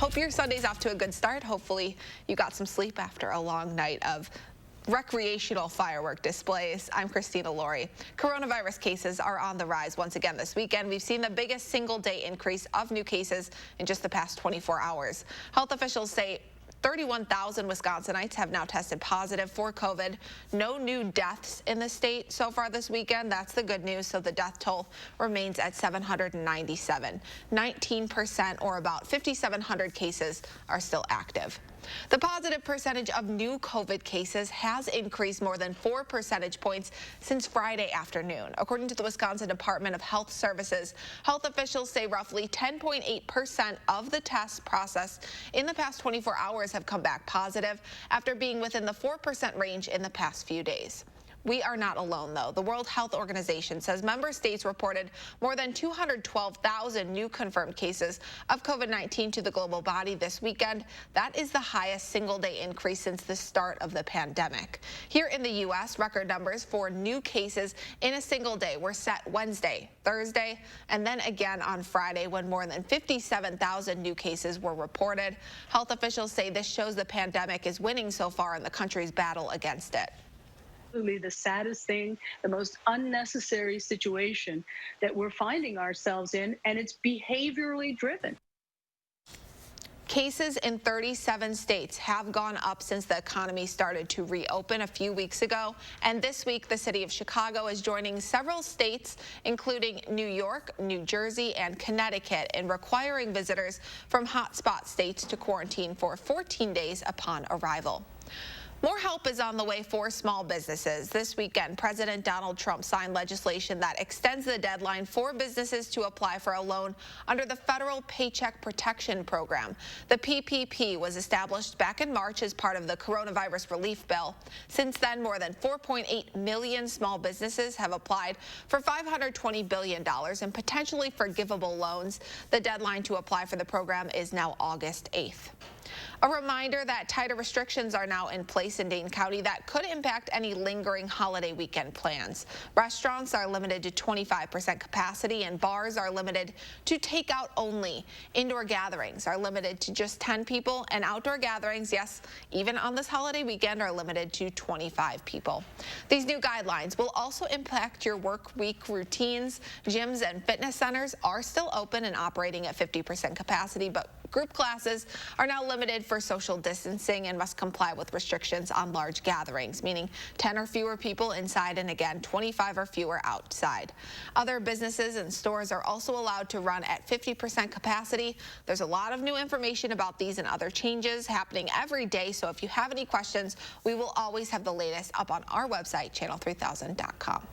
Hope your Sunday's off to a good start. Hopefully you got some sleep after a long night of recreational firework displays. I'm Christina Laurie. Coronavirus cases are on the rise once again this weekend. We've seen the biggest single-day increase of new cases in just the past 24 hours. Health officials say 31,000 Wisconsinites have now tested positive for COVID. No new deaths in the state so far this weekend. That's the good news. So the death toll remains at 797. 19%, or about 5,700 cases, are still active. The positive percentage of new COVID cases has increased more than 4 percentage points since Friday afternoon. According to the Wisconsin Department of Health Services, health officials say roughly 10.8% of the tests processed in the past 24 hours have come back positive after being within the 4% range in the past few days. We are not alone, though. The World Health Organization says member states reported more than 212,000 new confirmed cases of COVID-19 to the global body this weekend. That is the highest single-day increase since the start of the pandemic. Here in the U.S., record numbers for new cases in a single day were set Wednesday, Thursday, and then again on Friday when more than 57,000 new cases were reported. Health officials say this shows the pandemic is winning so far in the country's battle against it. The saddest thing, the most unnecessary situation that we're finding ourselves in, and it's behaviorally driven. Cases in 37 states have gone up since the economy started to reopen a few weeks ago. And this week, the city of Chicago is joining several states, including New York, New Jersey, and Connecticut, in requiring visitors from hotspot states to quarantine for 14 days upon arrival. More help is on the way for small businesses. This weekend, President Donald Trump signed legislation that extends the deadline for businesses to apply for a loan under the federal Paycheck Protection Program. The PPP was established back in March as part of the coronavirus relief bill. Since then, more than 4.8 million small businesses have applied for $520 billion in potentially forgivable loans. The deadline to apply for the program is now August 8th. A reminder that tighter restrictions are now in place in Dane County that could impact any lingering holiday weekend plans. Restaurants are limited to 25% capacity and bars are limited to takeout only. Indoor gatherings are limited to just 10 people and outdoor gatherings, yes, even on this holiday weekend, are limited to 25 people. These new guidelines will also impact your work week routines. Gyms and fitness centers are still open and operating at 50% capacity, but group classes are now limited for social distancing and must comply with restrictions on large gatherings, meaning 10 or fewer people inside and again 25 or fewer outside. Other businesses and stores are also allowed to run at 50% capacity. There's a lot of new information about these and other changes happening every day, so if you have any questions, we will always have the latest up on our website, channel3000.com.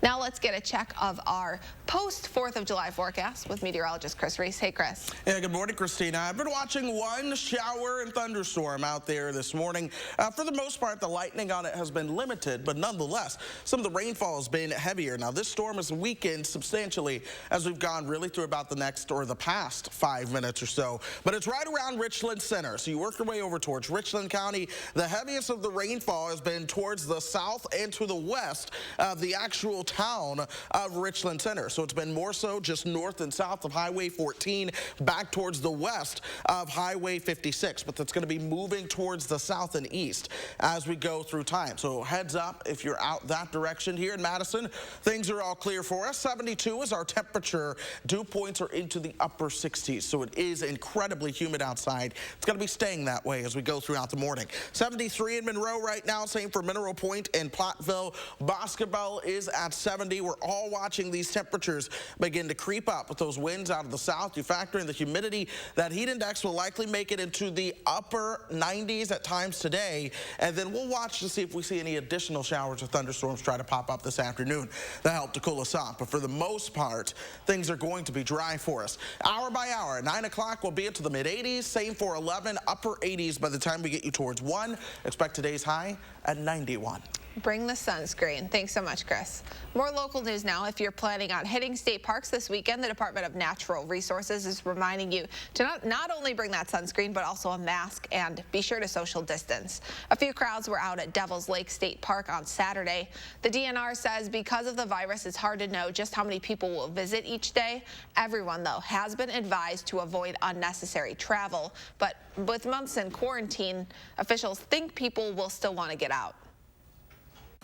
Now let's get a check of our post-4th of July forecast with meteorologist Chris Reese. Hey, Chris. Yeah, good morning, Christina. I've been watching one shower and thunderstorm out there this morning. For the most part, the lightning on it has been limited, but nonetheless, some of the rainfall has been heavier. Now, this storm has weakened substantially as we've gone really through about the past 5 minutes or so. But it's right around Richland Center. So you work your way over towards Richland County. The heaviest of the rainfall has been towards the south and to the west of the actual town of Richland Center. So it's been more so just north and south of Highway 14 back towards the west of Highway 56, but that's going to be moving towards the south and east as we go through time. So heads up if you're out that direction. Here in Madison, things are all clear for us. 72 is our temperature. Dew points are into the upper 60s, so it is incredibly humid outside. It's going to be staying that way as we go throughout the morning. 73 in Monroe right now, same for Mineral Point and Platteville. Boscobel is at 70. We're all watching these temperatures begin to creep up with those winds out of the south. You factor in the humidity, that heat index will likely make it into the upper 90s at times today, and then we'll watch to see if we see any additional showers or thunderstorms try to pop up this afternoon that help to cool us off. But for the most part, things are going to be dry for us. Hour by hour, 9 o'clock, we'll be into the mid-80s. Same for 11, upper 80s by the time we get you towards 1. Expect today's high at 91. Bring the sunscreen. Thanks so much, Chris. More local news now. If you're planning on hitting state parks this weekend, the Department of Natural Resources is reminding you to not only bring that sunscreen, but also a mask, and be sure to social distance. A few crowds were out at Devil's Lake State Park on Saturday. The DNR says because of the virus, it's hard to know just how many people will visit each day. Everyone, though, has been advised to avoid unnecessary travel. But with months in quarantine, officials think people will still want to get out.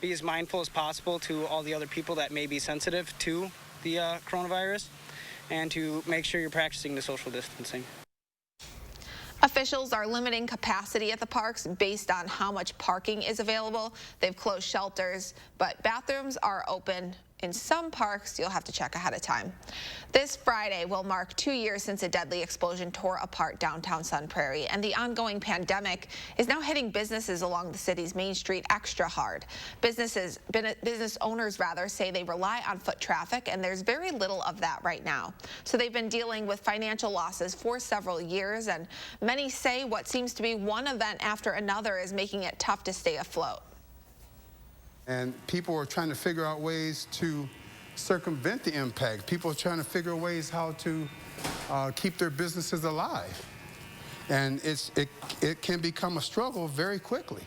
Be as mindful as possible to all the other people that may be sensitive to the coronavirus, and to make sure you're practicing the social distancing. Officials are limiting capacity at the parks based on how much parking is available. They've closed shelters, but bathrooms are open. In some parks, you'll have to check ahead of time. This Friday will mark 2 years since a deadly explosion tore apart downtown Sun Prairie, and the ongoing pandemic is now hitting businesses along the city's main street extra hard. Business owners say they rely on foot traffic, and there's very little of that right now. So they've been dealing with financial losses for several years, and many say what seems to be one event after another is making it tough to stay afloat. And people are trying to figure out ways to circumvent the impact. People are trying to figure ways how to keep their businesses alive. And it can become a struggle very quickly.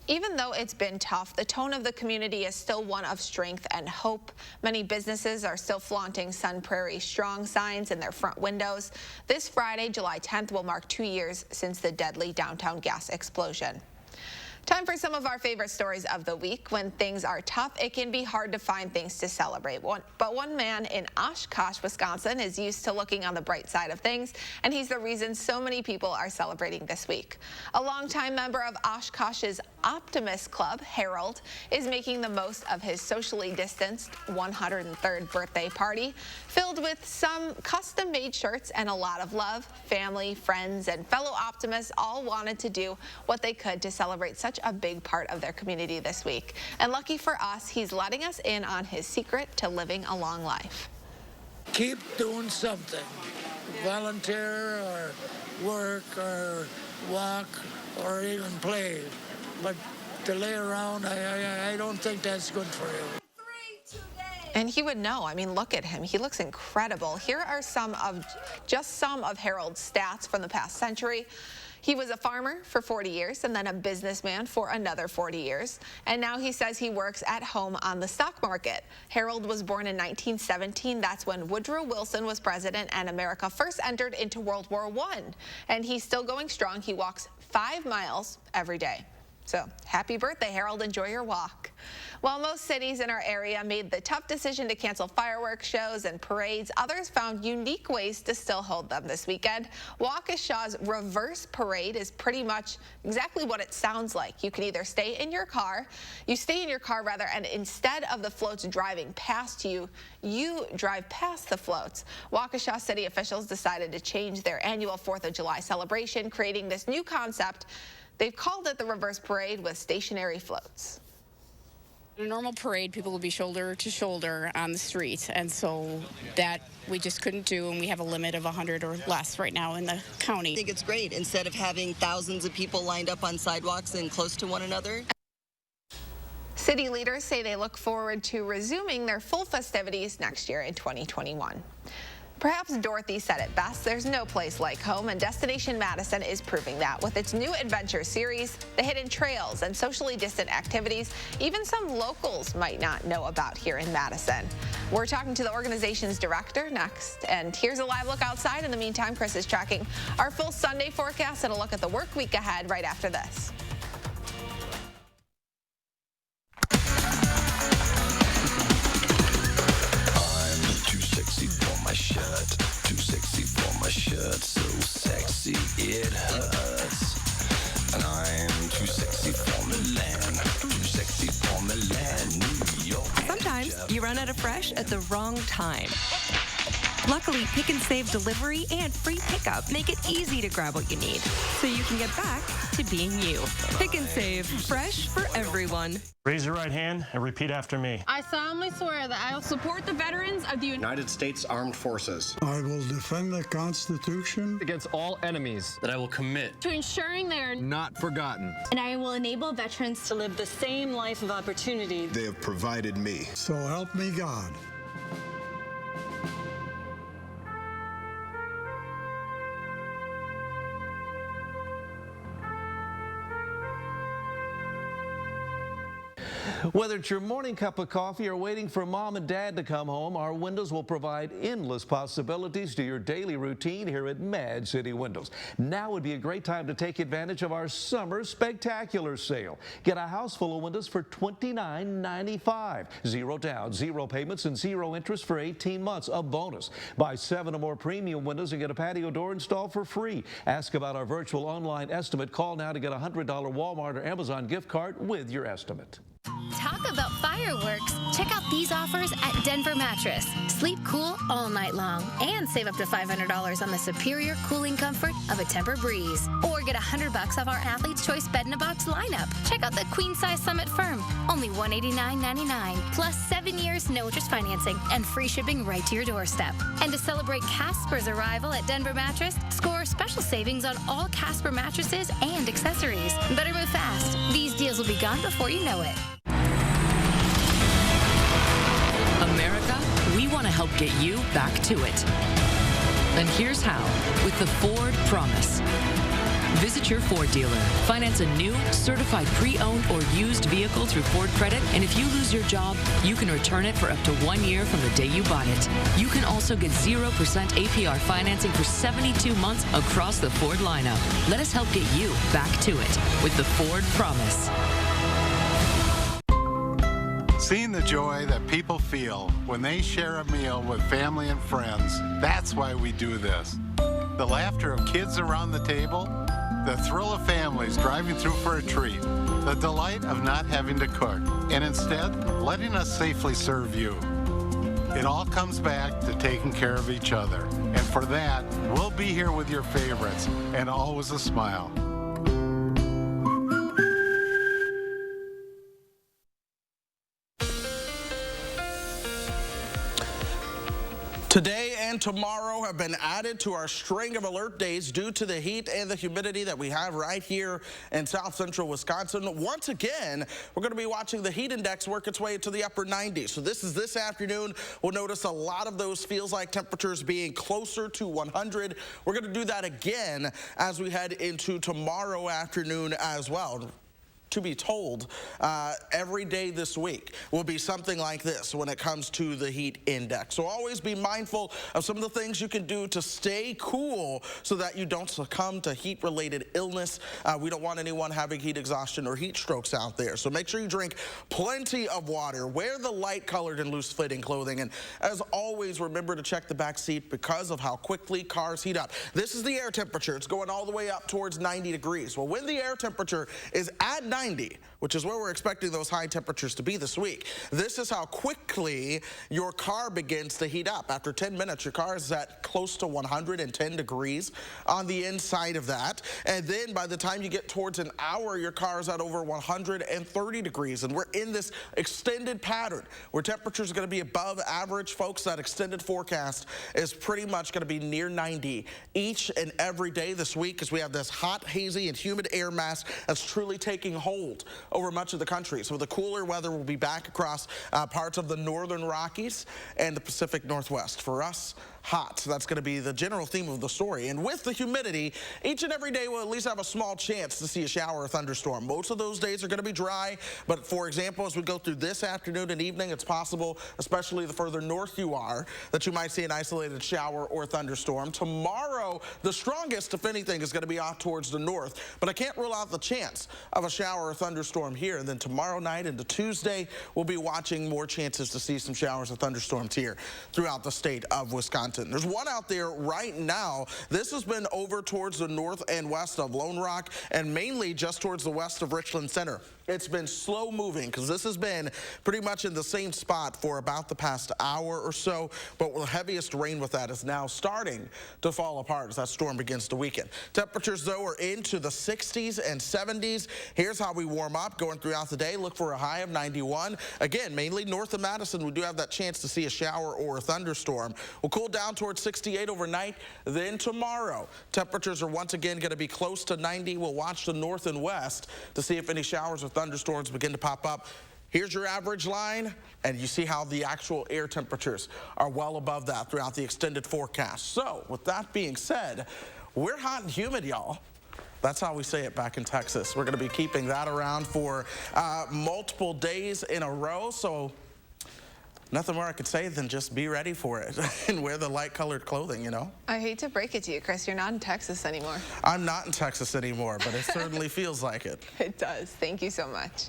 Even though it's been tough, the tone of the community is still one of strength and hope. Many businesses are still flaunting Sun Prairie strong signs in their front windows. This Friday, July 10th, will mark 2 years since the deadly downtown gas explosion. Time for some of our favorite stories of the week. When things are tough, it can be hard to find things to celebrate. But one man in Oshkosh, Wisconsin is used to looking on the bright side of things, and he's the reason so many people are celebrating this week. A longtime member of Oshkosh's Optimist Club, Harold, is making the most of his socially distanced 103rd birthday party, filled with some custom-made shirts and a lot of love. Family, friends, and fellow optimists all wanted to do what they could to celebrate such a big part of their community this week. And lucky for us, he's letting us in on his secret to living a long life. Keep doing something. Volunteer or work or walk or even play. But to lay around, I don't think that's good for you. And he would know. I mean, look at him. He looks incredible. Here are some of Harold's stats from the past century. He was a farmer for 40 years and then a businessman for another 40 years. And now he says he works at home on the stock market. Harold was born in 1917. That's when Woodrow Wilson was president and America first entered into World War I. And he's still going strong. He walks 5 miles every day. So happy birthday, Harold. Enjoy your walk. While most cities in our area made the tough decision to cancel fireworks shows and parades, others found unique ways to still hold them this weekend. Waukesha's reverse parade is pretty much exactly what it sounds like. You can either stay in your car, and instead of the floats driving past you, you drive past the floats. Waukesha city officials decided to change their annual 4th of July celebration, creating this new concept. They've called it the reverse parade with stationary floats. In a normal parade, people would be shoulder to shoulder on the street, and so that we just couldn't do, and we have a limit of 100 or less right now in the county. I think it's great, instead of having thousands of people lined up on sidewalks and close to one another. City leaders say they look forward to resuming their full festivities next year in 2021. Perhaps Dorothy said it best, there's no place like home, and Destination Madison is proving that. With its new adventure series, the hidden trails and socially distant activities, even some locals might not know about here in Madison. We're talking to the organization's director next, and here's a live look outside. In the meantime, Chris is tracking our full Sunday forecast and a look at the work week ahead right after this. Too sexy for my shirt, so sexy it hurts. And I'm too sexy for Milan, too sexy for Milan, New York. Sometimes you run out of fresh at the wrong time. Luckily, Pick and Save delivery and free pickup make it easy to grab what you need, so you can get back to being you. Pick and Save, fresh for everyone. Raise your right hand and repeat after me. I solemnly swear that I will support the veterans of the United States Armed Forces. I will defend the Constitution against all enemies. That I will commit to ensuring they are not forgotten. And I will enable veterans to live the same life of opportunity they have provided me. So help me God. Whether it's your morning cup of coffee or waiting for mom and dad to come home, our windows will provide endless possibilities to your daily routine here at Mad City Windows. Now would be a great time to take advantage of our summer spectacular sale. Get a house full of windows for $29.95. Zero down, zero payments, and zero interest for 18 months. A bonus. Buy 7 or more premium windows and get a patio door installed for free. Ask about our virtual online estimate. Call now to get a $100 Walmart or Amazon gift card with your estimate. Talk about fireworks. Check out these offers at Denver Mattress. Sleep cool all night long and save up to $500 on the superior cooling comfort of a Tempur-Breeze. Or get $100 off our Athlete's Choice Bed in a Box lineup. Check out the Queen Size Summit Firm. Only $189.99 plus 7 years no interest financing and free shipping right to your doorstep. And to celebrate Casper's arrival at Denver Mattress, score special savings on all Casper mattresses and accessories. Better move fast. These deals will be gone before you know it. America, we want to help get you back to it. And here's how, with the Ford Promise. Visit your Ford dealer. Finance a new, certified pre-owned or used vehicle through Ford Credit, and if you lose your job, you can return it for up to 1 year from the day you bought it. You can also get 0% APR financing for 72 months across the Ford lineup. Let us help get you back to it with the Ford Promise. Seeing the joy that people feel when they share a meal with family and friends, that's why we do this. The laughter of kids around the table, the thrill of families driving through for a treat, the delight of not having to cook, and instead letting us safely serve you. It all comes back to taking care of each other. And for that, we'll be here with your favorites and always a smile. Today and tomorrow have been added to our string of alert days due to the heat and the humidity that we have right here in south central Wisconsin. Once again, we're going to be watching the heat index work its way to the upper 90s. So this afternoon. We'll notice a lot of those feels like temperatures being closer to 100. We're going to do that again as we head into tomorrow afternoon as well. To be told, every day this week will be something like this when it comes to the heat index. So always be mindful of some of the things you can do to stay cool so that you don't succumb to heat-related illness. We don't want anyone having heat exhaustion or heat strokes out there. So make sure you drink plenty of water. Wear the light-colored and loose-fitting clothing. And as always, remember to check the back seat because of how quickly cars heat up. This is the air temperature. It's going all the way up towards 90 degrees. Well, when the air temperature is at 90, which is where we're expecting those high temperatures to be this week, this is how quickly your car begins to heat up. After 10 minutes, your car is at close to 110 degrees on the inside of that. And then by the time you get towards an hour, your car is at over 130 degrees. And we're in this extended pattern where temperatures are going to be above average. Folks, that extended forecast is pretty much going to be near 90 each and every day this week as we have this hot, hazy, and humid air mass that's truly taking hold over much of the country. So the cooler weather will be back across parts of the northern Rockies and the Pacific Northwest. For us, hot. So that's going to be the general theme of the story. And with the humidity, each and every day we'll at least have a small chance to see a shower or thunderstorm. Most of those days are going to be dry, but for example, as we go through this afternoon and evening, it's possible, especially the further north you are, that you might see an isolated shower or thunderstorm. Tomorrow, the strongest, if anything, is going to be off towards the north, but I can't rule out the chance of a shower or thunderstorm here. And then tomorrow night into Tuesday, we'll be watching more chances to see some showers or thunderstorms here throughout the state of Wisconsin. There's one out there right now. This has been over towards the north and west of Lone Rock and mainly just towards the west of Richland Center. It's been slow moving because this has been pretty much in the same spot for about the past hour or so, but the heaviest rain with that is now starting to fall apart as that storm begins to weaken. Temperatures, though, are into the 60s and 70s. Here's how we warm up going throughout the day. Look for a high of 91. Again, mainly north of Madison, we do have that chance to see a shower or a thunderstorm. We'll cool down towards 68 overnight. Then tomorrow, temperatures are once again going to be close to 90. We'll watch the north and west to see if any showers or thunderstorms begin to pop up. Here's your average line, and you see how the actual air temperatures are well above that throughout the extended forecast. So, with that being said, we're hot and humid, y'all. That's how we say it back in Texas. We're going to be keeping that around for multiple days in a row. So, nothing more I could say than just be ready for it and wear the light-colored clothing, you know? I hate to break it to you, Chris. You're not in Texas anymore. I'm not in Texas anymore, but it certainly feels like it. It does. Thank you so much.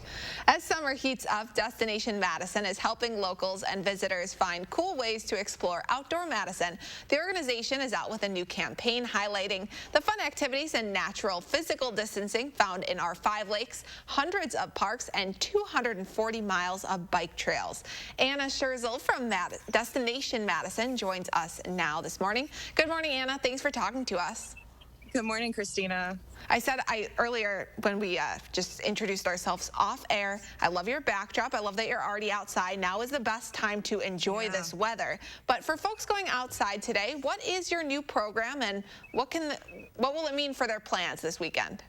As summer heats up, Destination Madison is helping locals and visitors find cool ways to explore outdoor Madison. The organization is out with a new campaign highlighting the fun activities and natural physical distancing found in our 5 lakes, hundreds of parks, and 240 miles of bike trails. Anna from Destination Madison joins us now this morning. Good morning, Anna. Thanks for talking to us. Good morning, Christina. I said earlier when we just introduced ourselves off air, I love your backdrop. I love that you're already outside. Now is the best time to enjoy this weather. But for folks going outside today, what is your new program and what will it mean for their plans this weekend?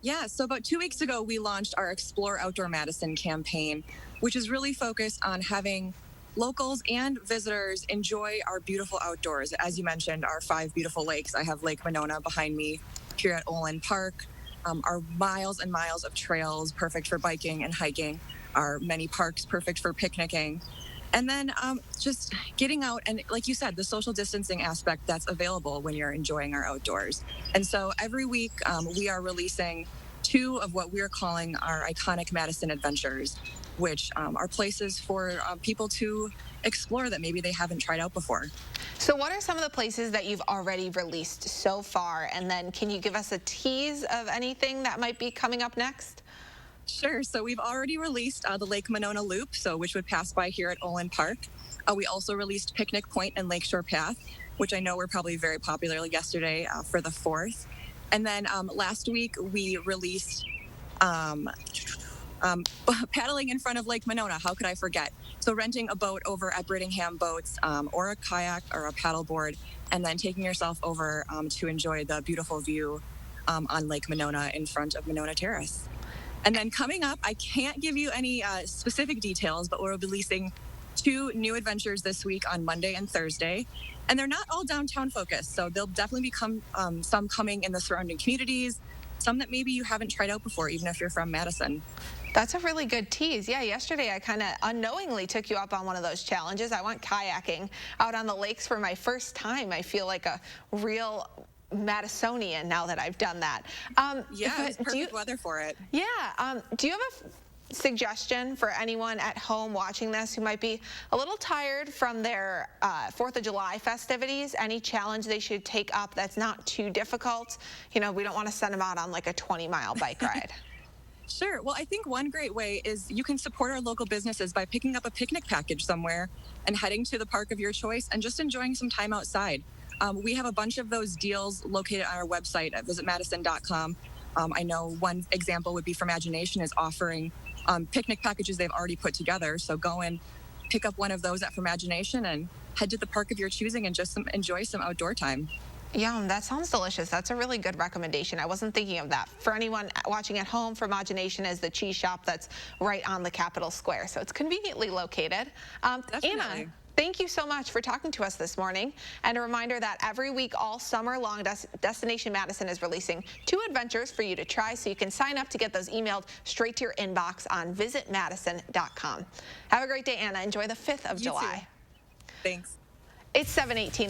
Yeah, so about 2 weeks ago, we launched our Explore Outdoor Madison campaign, which is really focused on having locals and visitors enjoy our beautiful outdoors. As you mentioned, our 5 beautiful lakes. I have Lake Monona behind me here at Olin Park. Our miles and miles of trails, perfect for biking and hiking. Our many parks, perfect for picnicking. And then just getting out and, like you said, the social distancing aspect that's available when you're enjoying our outdoors. And so every week we are releasing 2 of what we're calling our iconic Madison adventures, which are places for people to explore that maybe they haven't tried out before. So what are some of the places that you've already released so far? And then can you give us a tease of anything that might be coming up next? Sure. So we've already released the Lake Monona Loop, which would pass by here at Olin Park. We also released Picnic Point and Lakeshore Path, which I know were probably very popular yesterday for the 4th. And then last week we released paddling in front of Lake Monona. How could I forget? So renting a boat over at Brittingham Boats or a kayak or a paddleboard, and then taking yourself over to enjoy the beautiful view on Lake Monona in front of Monona Terrace. And then coming up, I can't give you any specific details, but we're releasing 2 new adventures this week on Monday and Thursday. And they're not all downtown focused, so there'll definitely be some coming in the surrounding communities, some that maybe you haven't tried out before, even if you're from Madison. That's a really good tease. Yeah, yesterday I kind of unknowingly took you up on one of those challenges. I went kayaking out on the lakes for my first time. I feel like a real Madisonian now that I've done that. Yeah, it's perfect weather for it. Yeah. Do you have a suggestion for anyone at home watching this who might be a little tired from their 4th of July festivities? Any challenge they should take up that's not too difficult? You know, we don't want to send them out on like a 20-mile bike ride. Sure. Well, I think one great way is you can support our local businesses by picking up a picnic package somewhere and heading to the park of your choice and just enjoying some time outside. We have a bunch of those deals located on our website at visitmadison.com. I know one example would be for Imagination is offering picnic packages they've already put together. So go and pick up one of those at Imagination and head to the park of your choosing and just enjoy some outdoor time. Yum, that sounds delicious. That's a really good recommendation. I wasn't thinking of that. For anyone watching at home, Imagination is the cheese shop that's right on the Capitol Square, so it's conveniently located. Anna, thank you so much for talking to us this morning. And a reminder that every week all summer long, Destination Madison is releasing 2 adventures for you to try, so you can sign up to get those emailed straight to your inbox on visitmadison.com. Have a great day, Anna. Enjoy the 5th of July. Too. Thanks. It's 7:18.